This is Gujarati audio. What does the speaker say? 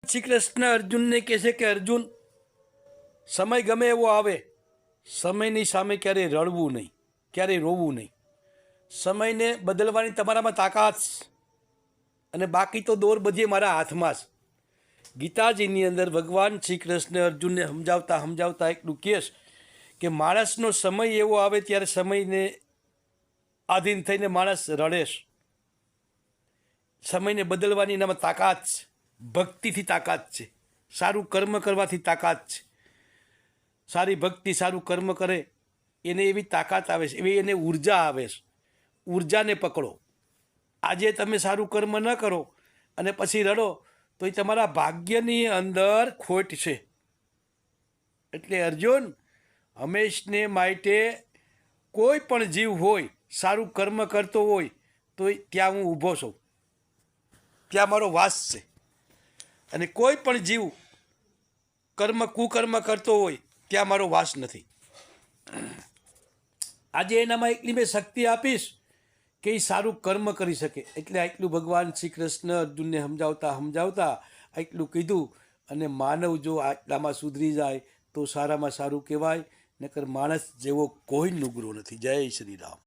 શ્રી કૃષ્ણ અર્જુનને કહે છે કે અર્જુન, સમય ગમે એવો આવે, સમયની સામે ક્યારેય રડવું નહીં, ક્યારેય રોવું નહીં. સમયને બદલવાની તમારામાં તાકાત છે, અને બાકી તો દોર બધી મારા હાથમાં છે. ગીતાજીની અંદર ભગવાન શ્રી કૃષ્ણ અર્જુનને સમજાવતા એટલું કહે કે માણસનો સમય એવો આવે ત્યારે સમયને આધીન થઈને માણસ રડે છે. સમયને બદલવાની એનામાં તાકાત છે, ભક્તિથી તાકાત છે, સારું કર્મ કરવાથી તાકાત છે. સારી ભક્તિ સારું કર્મ કરે એને એવી તાકાત આવે છે, એવી એને ઉર્જા આવે છે. ઉર્જાને પકડો. આજે તમે સારું કર્મ ન કરો અને પછી રડો તો એ તમારા ભાગ્યની અંદર ખોટ છે. એટલે અર્જુન, હંમેશને માટે કોઈ પણ જીવ હોય, સારું કર્મ કરતો હોય તો ત્યાં હું ઊભો છું, ત્યાં મારો વાસ છે. અને કોઈ પણ જીવ કુકર્મ કરતો હોય ત્યાં મારો વાસ નથી. આજે એનામાં એટલી મેં શક્તિ આપીશ કે એ સારું કર્મ કરી શકે. એટલે આટલું ભગવાન શ્રી કૃષ્ણ અર્જુનને સમજાવતા આટલું કીધું. અને માનવ જો આટલામાં સુધરી જાય તો સારામાં સારું કહેવાય, નકર માણસ જેવો કોઈ નુગરો નથી. જય શ્રી રામ.